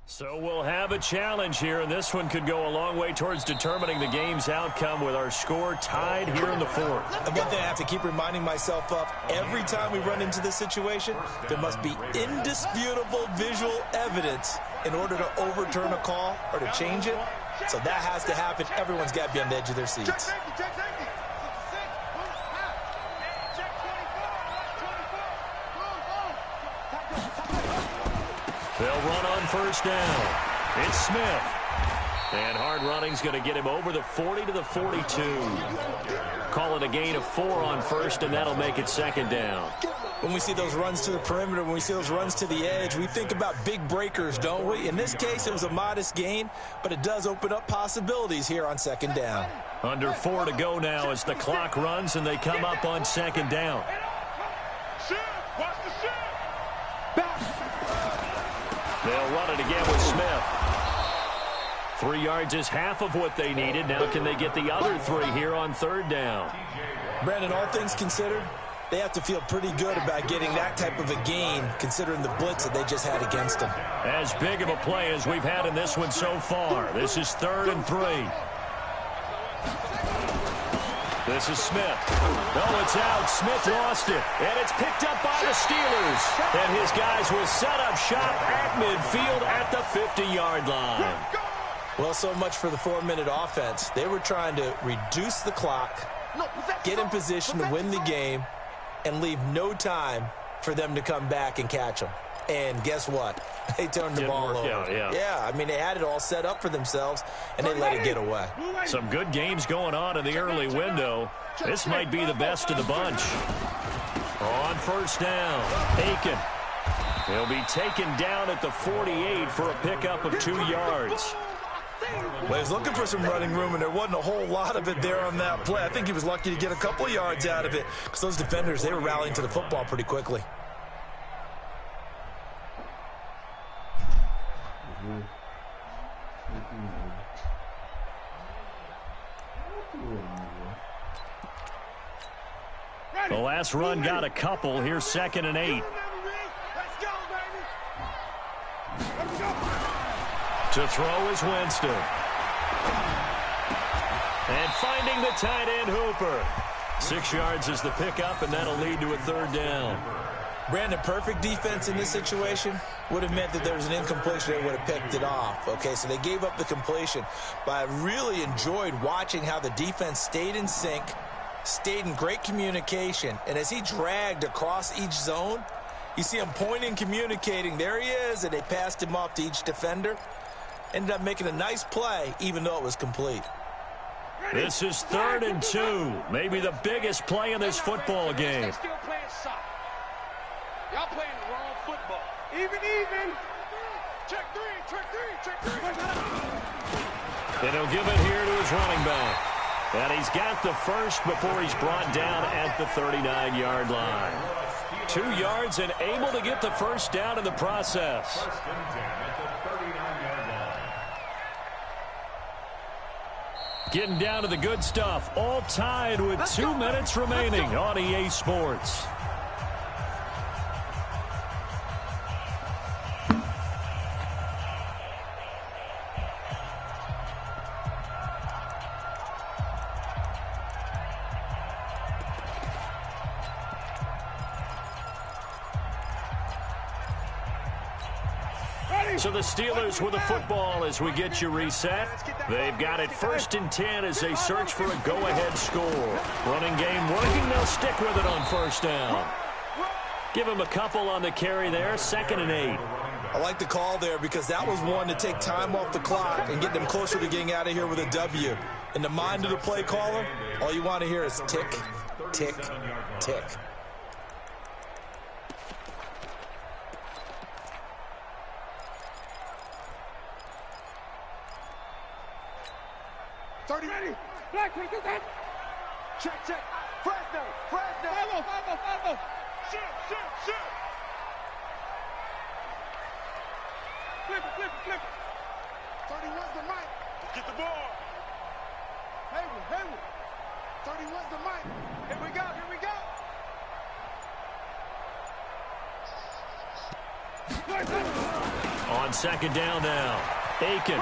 So we'll have a challenge here, and this one could go a long way towards determining the game's outcome with our score tied here in the 4th. And one thing I have to keep reminding myself of, every time we run into this situation, there must be indisputable visual evidence in order to overturn a call or to change it. So that has to happen. Everyone's got to be on the edge of their seats. Check safety. Check 24. They'll run on first down. It's Smith. And hard running's going to get him over the 40 to the 42. Call it a gain of 4 on first, and that'll make it second down. When we see those runs to the perimeter, when we see those runs to the edge, we think about big breakers, don't we? In this case, it was a modest gain, but it does open up possibilities here on second down. Under 4 to go now as the clock runs and they come up on second down. Watch the ship. They'll run it again with Smith. 3 yards is half of what they needed. Now can they get the other 3 here on third down? Brandon, all things considered, they have to feel pretty good about getting that type of a gain, considering the blitz that they just had against them. As big of a play as we've had in this one so far. This is 3rd and 3. This is Smith. Oh, it's out. Smith lost it. And it's picked up by the Steelers. And his guys will set up shop at midfield at the 50-yard line. Well, so much for the 4-minute offense. They were trying to reduce the clock, get in position to win the game, and leave no time for them to come back and catch them. And guess what? They turned the ball over. Yeah, I mean, they had it all set up for themselves, and they let it get away. Some good games going on in the early window. This might be the best of the bunch. On first down, Aiken. He'll be taken down at the 48 for a pickup of 2 yards. Well, he was looking for some running room, and there wasn't a whole lot of it there on that play. I think he was lucky to get a couple of yards out of it because those defenders, they were rallying to the football pretty quickly. The last run got a couple. Here's 2nd and 8. To throw is Winston. And finding the tight end Hooper. 6 yards is the pickup, and that'll lead to a 3rd down. Brandon, perfect defense in this situation would have meant that there was an incompletion. They would have picked it off. Okay, so they gave up the completion. But I really enjoyed watching how the defense stayed in sync, stayed in great communication. And as he dragged across each zone, you see him pointing, communicating. There he is, and they passed him off to each defender. Ended up making a nice play, even though it was complete. This is 3rd and 2. Maybe the biggest play in this football game. Still playing soccer. Y'all playing the wrong football. Even. Check three. And he'll give it here to his running back. And he's got the first before he's brought down at the 39-yard line. 2 yards and able to get the first down in the process. First and 10 at the 39-yard line. Getting down to the good stuff. All tied with 2 minutes remaining on EA Sports. So the Steelers with the football as we get you reset. They've got it 1st and 10 as they search for a go-ahead score. Running game working. They'll stick with it on 1st down. Give them a couple on the carry there. 2nd and 8. I like the call there because that was one to take time off the clock and get them closer to getting out of here with a W. In the mind of the play caller, all you want to hear is tick, tick, tick. 30 ready. Black, take that. Check, check. Fresno. Follow. Shoot. Flip it. 31's the mic. Get the ball. Hayward. 31's the mic. Here we go. On 2nd down now. Aiken.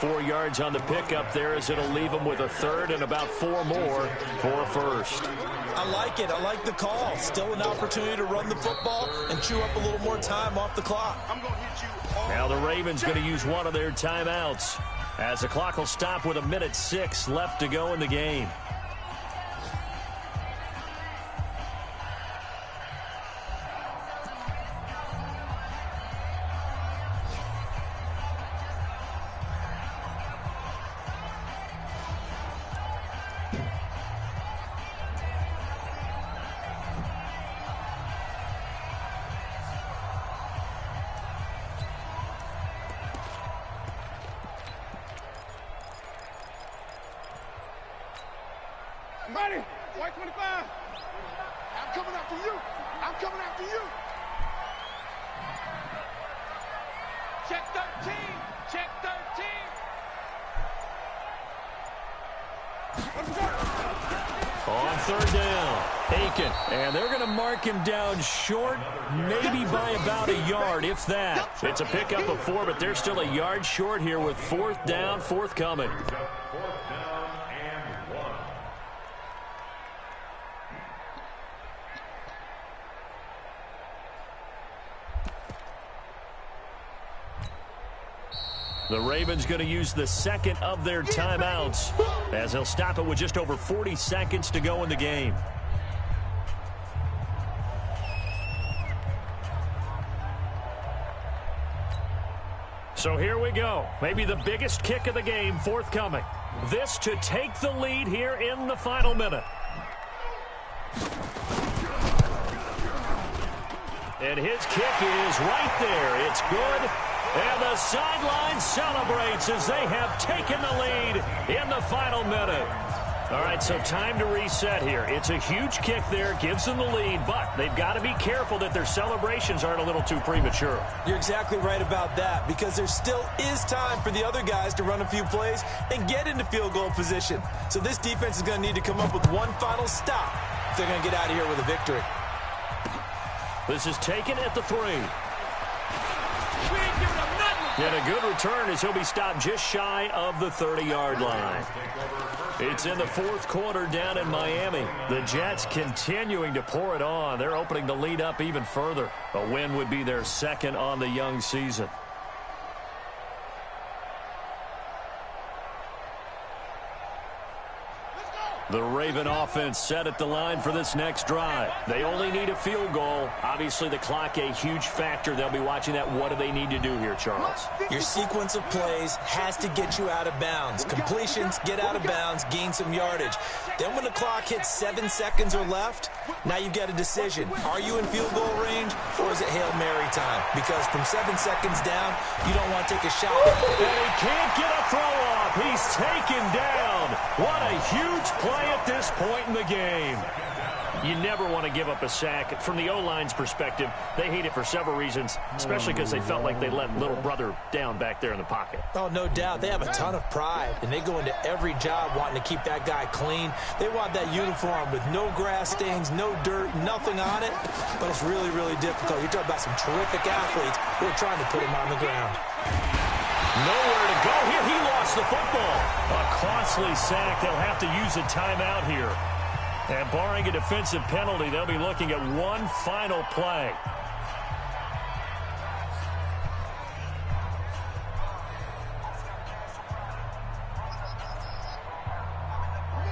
4 yards on the pickup there as it'll leave them with a 3rd and about 4 more for a 1st. I like it. I like the call. Still an opportunity to run the football and chew up a little more time off the clock. I'm going to hit you. Now the Ravens going to use one of their timeouts as the clock will stop with 1:06 left to go in the game. Ready. White 25. I'm coming after you. Check 13. On 3rd down, Aiken. And they're going to mark him down short, maybe by about a yard, if that. It's a pickup of 4, but they're still a yard short here with 4th down, forthcoming. 4th down and 1. The Ravens going to use the 2nd of their timeouts as they'll stop it with just over 40 seconds to go in the game. So here we go. Maybe the biggest kick of the game forthcoming. This to take the lead here in the final minute. And his kick is right there. It's good. And the sideline celebrates as they have taken the lead in the final minute. All right, so time to reset here. It's a huge kick there, gives them the lead, but they've got to be careful that their celebrations aren't a little too premature. You're exactly right about that because there still is time for the other guys to run a few plays and get into field goal position. So this defense is going to need to come up with one final stop if they're going to get out of here with a victory. This is taken at the 3. And a good return as he'll be stopped just shy of the 30-yard line. It's in the 4th quarter down in Miami. The Jets continuing to pour it on. They're opening the lead up even further. A win would be their 2nd on the young season. The Raven offense set at the line for this next drive. They only need a field goal. Obviously, the clock a huge factor. They'll be watching that. What do they need to do here, Charles? Your sequence of plays has to get you out of bounds. Completions, get out of bounds, gain some yardage. Then when the clock hits 7 seconds or left, now you've got a decision. Are you in field goal range, or is it Hail Mary time? Because from 7 seconds down, you don't want to take a shot. And he can't get a throw off. He's taken down. What a huge play at this point in the game. You never want to give up a sack. From the O-line's perspective, they hate it for several reasons, especially because they felt like they let little brother down back there in the pocket. Oh, no doubt. They have a ton of pride, and they go into every job wanting to keep that guy clean. They want that uniform with no grass stains, no dirt, nothing on it. But it's really, really difficult. You're talking about some terrific athletes who are trying to put him on the ground. Nowhere to go here. He lost the football. A costly sack. They'll have to use a timeout here. And barring a defensive penalty, they'll be looking at one final play.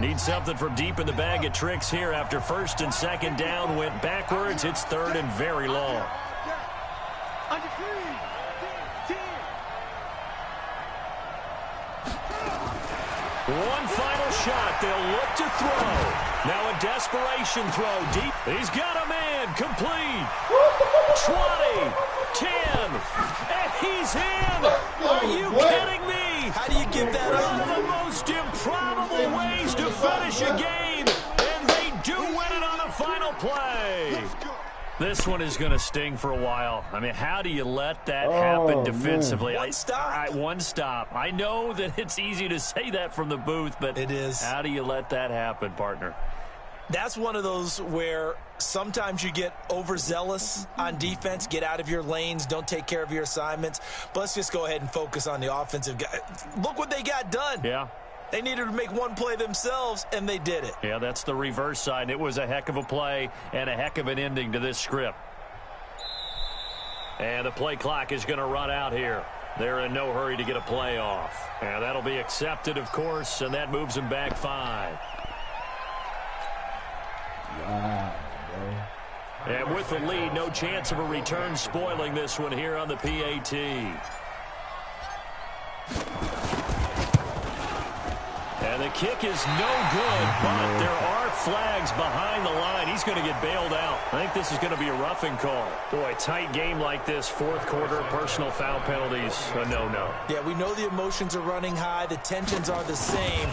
Need something from deep in the bag of tricks here after first and second down went backwards. It's third and very long. One final shot. They'll look to throw. Now a desperation throw deep. He's got a man. Complete. 20, 10, and he's in. Are you kidding me? How do you give that One up? of the most improbable ways to finish a game, and they do win it on the final play. This one is going to sting for a while. I mean, how do you let that happen defensively? One stop. One stop. I know that it's easy to say that from the booth, but it is. How do you let that happen, partner? That's one of those where sometimes you get overzealous on defense, get out of your lanes, don't take care of your assignments. But let's just go ahead and focus on the offensive guy. Look what they got done. Yeah. They needed to make one play themselves, and they did it. Yeah, that's the reverse side. And it was a heck of a play and a heck of an ending to this script. And the play clock is going to run out here. They're in no hurry to get a play off. And that'll be accepted, of course, and that moves them back 5. Wow, bro. And with the lead, no chance of a return spoiling this one here on the PAT. And the kick is no good, but there are flags behind the line. He's going to get bailed out. I think this is going to be a roughing call. Boy, tight game like this, fourth quarter, personal foul penalties, a no-no. Yeah, we know the emotions are running high. The tensions are the same.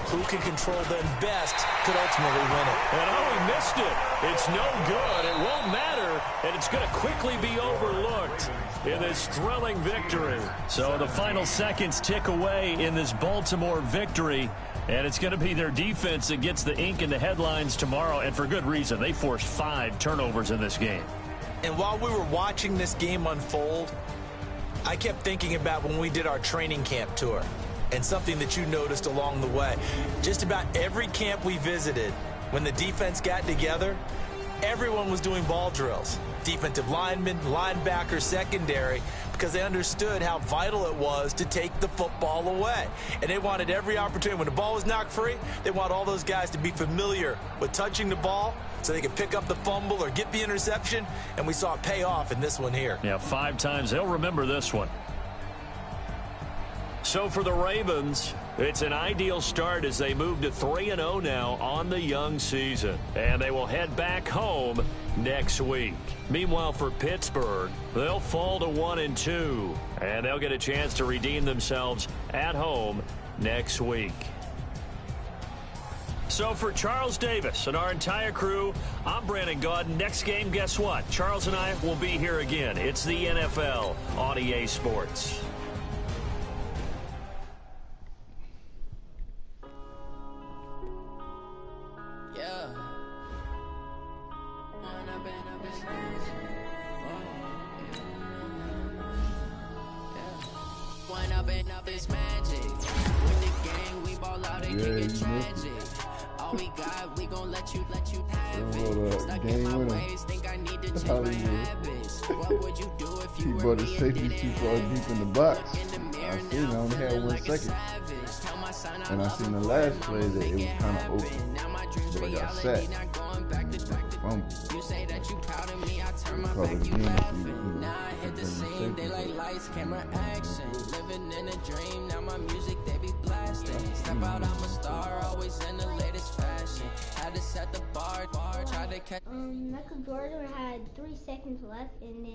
Who can control them best could ultimately win it. And oh, he missed it. It's no good. It won't matter, and it's going to quickly be overlooked in this thrilling victory. So the final seconds tick away in this Baltimore victory, and it's going to be their defense that gets the ink in the headlines tomorrow, and for good reason. They forced 5 turnovers in this game. And while we were watching this game unfold, I kept thinking about when we did our training camp tour and something that you noticed along the way. Just about every camp we visited, when the defense got together, everyone was doing ball drills. Defensive linemen, linebackers, secondary, because they understood how vital it was to take the football away. And they wanted every opportunity. When the ball was knocked free, they want all those guys to be familiar with touching the ball so they could pick up the fumble or get the interception, and we saw it pay off in this one here. Yeah, 5 times. They'll remember this one. So for the Ravens, it's an ideal start as they move to 3-0 now on the young season. And they will head back home next week. Meanwhile, for Pittsburgh, they'll fall to 1-2. And they'll get a chance to redeem themselves at home next week. So for Charles Davis and our entire crew, I'm Brandon Gaudin. Next game, guess what? Charles and I will be here again. It's the NFL on EA Sports. All we got, we gon' let you have Hold it. up, Stuck in game my winner. ways, think I need to change my Hollywood. habits. What would you do if He you were brought me his and safety didn't too far have deep it? in the box. Look in the mirror I seen I now, only had feeling 1 like a second. savage. Tell my son I And I love seen him the for last him, play I'ma that it make was kind of happen. open. Now my dreams But I got reality, sacked. not going back to Fumble. You say that you proud of me, I turn my Call back, it you again. laughing. Now I hit the scene, daylight lights, camera action. Living in a dream, now my music they be blasting. Step out, I'm a star, always in the latest fashion. Had to set the bar, try to catch. Michael Jordan had 3 seconds left, and then